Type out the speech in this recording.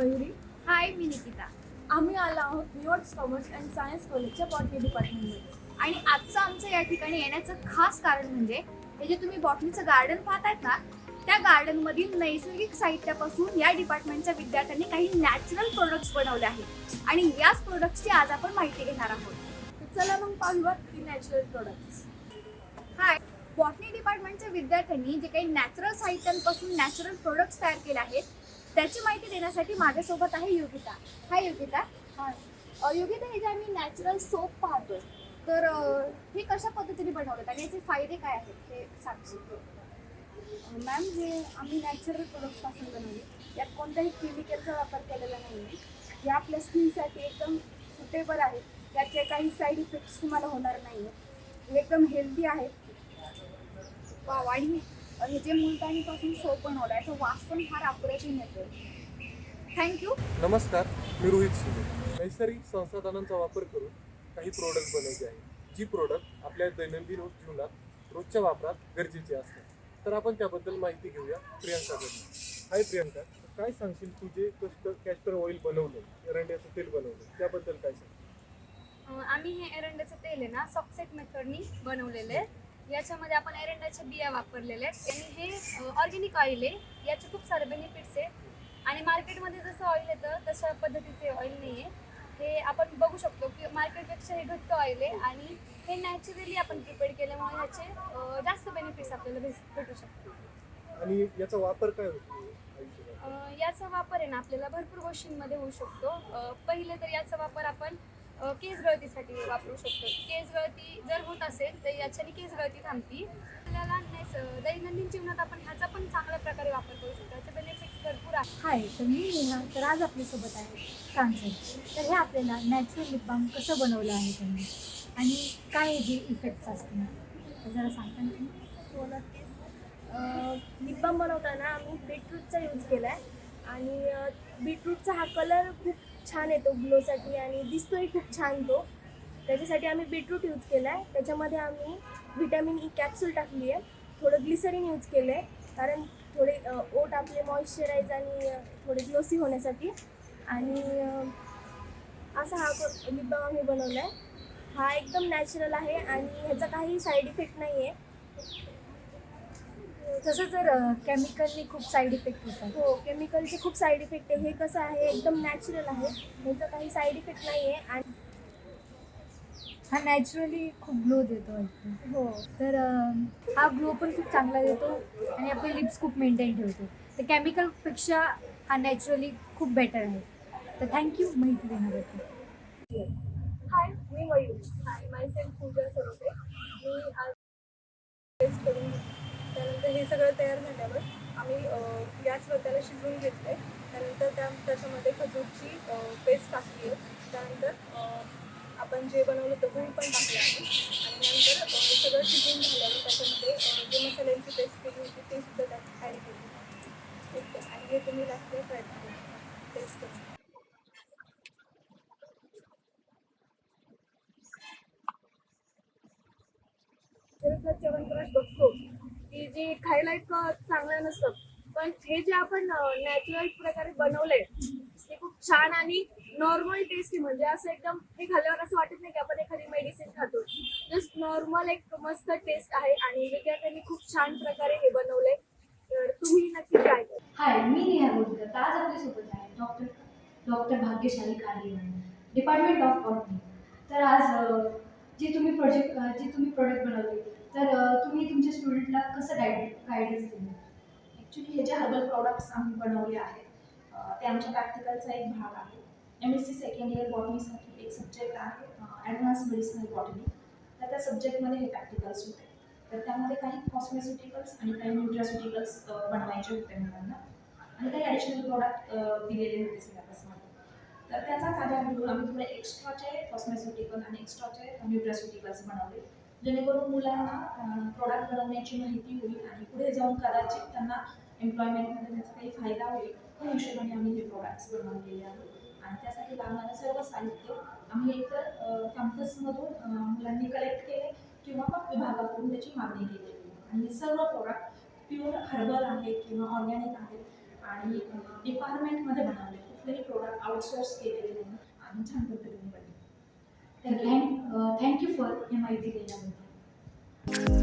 मयुरी. हाय, मी निकिता. आम्ही आलो आहोत न्यूयॉर्क कॉमर्स अँड सायन्स कॉलेजच्या बॉटनी डिपार्टमेंटमध्ये. आणि आजचं आमचं या ठिकाणी येण्याचं खास कारण म्हणजे हे जे तुम्ही बॉटनीचं गार्डन पाहतायत ना, त्या गार्डनमधील नैसर्गिक साहित्यापासून या डिपार्टमेंटच्या विद्यार्थ्यांनी काही नॅचरल प्रोडक्ट्स बनवले आहेत आणि याच प्रोडक्ट्सची आज आपण माहिती घेणार आहोत. तर चला मग पाहूया ती नॅचरल प्रोडक्ट्स. हाय, बॉटनी डिपार्टमेंटच्या विद्यार्थ्यांनी जे काही नॅचरल साहित्यांपासून नॅचरल प्रोडक्ट्स तयार केले आहेत त्याची माहिती देण्यासाठी माझ्यासोबत आहे योगिता. हाय योगिता. योगिता, हे जे आम्ही नॅचरल सोप पाहतोय तर हे कशा पद्धतीने बनवलं आणि याचे फायदे काय आहेत हे सांगशील? मॅम, हे आम्ही नॅचरल प्रोडक्ट्सपासून बनवले. यात कोणत्याही केमिकलचा वापर केलेला नाही आहे. हे आपल्या स्किनसाठी एकदम सुटेबल आहे. याचे काही साईड इफेक्ट्स तुम्हाला होणार नाही आहे. हे एकदम हेल्दी आहेत. वाव, आणि हे जे मुलतानीपासून सोप बनवलं आहे तो वास पण फार अप्रतिम येतो. थँक्यू. नमस्कार, मी रोहित शिंदे. नैसर्गिक संसाधनांचा वापर करून काही प्रोडक्ट बनवले आहेत, जी प्रोडक्ट आपल्या दैनंदिन जीवनात रोजच्या वापरात गरजेची असतात. तर आपण त्याबद्दल माहिती घेऊया प्रियांकाकडून. हाय प्रियांका, काय सांगशील तू जे कॅस्टर ऑइल बनवलं, एरंड्याचं तेल बनवलं, त्याबद्दल काय सांग? आम्ही हे एरंड्याचं तेल आहे ना सॉफ्टसेट मेथडनी बनवलेलं आहे. याच्यामध्ये आपण एरंड्याच्या बिया वापरलेल्या आहेत आणि हे ऑर्गॅनिक ऑइल आहे. याचे खूप सारे बेनिफिट्स आहे आणि मार्केटमध्ये जसं ऑइल येतं तशा पद्धतीचे ऑइल नाही आहे. हे आपण बघू शकतो की मार्केटपेक्षा हे घट्ट ऑइल आहे आणि हे नॅचरली आपण प्रिपेअर केल्यामुळे ह्याचे जास्त बेनिफिट्स आपल्याला भेटू शकतात. आणि याचा वापर काय होतो आयुष्यात? याचा वापर आहे ना आपल्याला भरपूर गोष्टींमध्ये होऊ शकतो. पहिले तर याचा वापर आपण केस गळतीसाठी वापरू शकतो. केस गळती जर होत असेल तर याच्याने केस गळती थांबती. आपल्याला दैनंदिन जीवनात आपण ह्याचा पण चांगल्या प्रकारे वापर करू शकतो. याचे बेनिफिट्स भरपूर आहेत. हाय, तर मी नेहा. तर आज आपल्यासोबत आहे कांचन. तर हे आपल्याला नॅचरल लिप बाम कसं बनवलं आहे त्यांनी आणि काय जे इफेक्ट्स असतील तर जरा सांगता ना तुम्ही? हो, नक्कीच. लिप बाम बनवताना आम्ही बीटरूटचा यूज केला आहे आणि बीटरूटचा हा कलर खूप छान येतो ग्लोसाठी आणि दिसतोही खूप छान तो. त्याच्यासाठी आम्ही बीटरूट यूज केला आहे. त्याच्यामध्ये आम्ही व्हिटॅमिन ई कॅप्सूल टाकली आहे. थोडं ग्लिसरीन यूज केलं आहे कारण थोडे ओठ आपले मॉइश्चराईज आणि थोडे ग्लोसी होण्यासाठी. आणि असा हा लिप बाम आम्ही बनवला आहे. हा एकदम नॅचरल आहे आणि ह्याचा काही साईड इफेक्ट नाही आहे. तसं जर केमिकलनी खूप साईड इफेक्ट होतात. हो, केमिकलचे खूप साईड इफेक्ट आहे. हे कसं आहे एकदम नॅचरल आहे. ह्याचा काही साईड इफेक्ट नाही आहे आणि हा नॅचरली खूप ग्लो देतो वाटतं. हो, तर हा ग्लो पण खूप चांगला देतो आणि आपले लिप्स खूप मेंटेन ठेवतो. तर केमिकलपेक्षा हा नॅचरली खूप बेटर आहे. तर थँक्यू माहिती देण्याबद्दल. हाय, मी मयूर. हाय, माय सेल्फ पूजा सरोदे. मी आज टेस्ट करून घेतली. त्यानंतर हे सगळं तयार झाल्यावर आम्ही गॅसवर त्याला शिजवून घेतलं आहे. त्यानंतर त्याच्यामध्ये खजूरची पेस्ट टाकली आहे. त्यानंतर आपण जे बनवलं होतं गूळ पण टाकलं आहे आणि नंतर सगळं शिजवून झाल्यावर त्याच्यामध्ये जे मसाल्यांची पेस्ट केली होती ते सुद्धा त्यात ॲड केली. ओके, आणि हे तुम्ही लास्टला ट्राय करू टेस्ट करू. खरंतर च्यवनप्राश बघतो की जे खायला इतकं चांगलं नसतं, पण हे जे आपण नॅचरल प्रकारे बनवलंय ते खूप छान आणि नॉर्मल टेस्ट आहे. म्हणजे असं एकदम हे खाल्ल्यावर असं वाटत नाही की आपण एखादी मेडिसिन खातो. जस्ट नॉर्मल एक मस्त टेस्ट आहे आणि विद्यार्थ्यांनी खूप छान प्रकारे हे बनवलंय. तर तुम्ही नक्की ट्राय करा. हाय, मी नेहा बोलकर. तर आज आपल्यासोबत आहे डॉक्टर भाग्यशाली कार्य, डिपार्टमेंट ऑफ बॉटनी. तर आज जे तुम्ही प्रोडक्ट बनवले तर तुम्ही तुमच्या स्टुडंटला कसं गायडन्स दिलं? ॲक्च्युली हे जे हर्बल प्रॉडक्ट्स आम्ही बनवले आहेत ते आमच्या प्रॅक्टिकलचा एक भाग आहे. MSc सेकंड इयर बॉटनीसाठी एक सब्जेक्ट आहे ॲडव्हान्स मेडिसिनल बॉटनी. तर त्या सब्जेक्टमध्ये हे प्रॅक्टिकल्स होते. तर त्यामध्ये काही कॉस्मेस्युटिकल्स आणि काही न्यूट्रास्युटिकल्स बनवायचे होते मुलांना आणि काही ॲडिशनल प्रॉडक्ट दिलेले होते सिलेबसमध्ये. तर त्याचाच आधार घेऊन आम्ही थोडे एक्स्ट्राचे कॉस्मेस्युटिकल आणि एक्स्ट्राचे न्यूट्रास्युटिकल्स बनवले, जेणेकरून मुलांना प्रॉडक्ट बनवण्याची माहिती होईल आणि पुढे जाऊन कदाचित त्यांना एम्प्लॉयमेंटमध्ये त्याचा काही फायदा होईल. त्या हिशोबाने आम्ही हे प्रॉडक्ट्स बनवलेले आहेत आणि त्यासाठी लागणारं सर्व साहित्य आम्ही एकतर कॅम्पसमधून मुलांनी कलेक्ट केले किंवा मग विभागाकडून त्याची मागणी केलेली आणि हे सर्व प्रॉडक्ट प्युअर हर्बल आहेत किंवा ऑर्गॅनिक आहेत आणि डिपार्टमेंटमध्ये बनवले. कुठलेही प्रोडक्ट आउटसोर्स केलेले नाही आणि छान पद्धतीने बनले. तर थँक्यू फॉर ही माहिती देण्याबद्दल.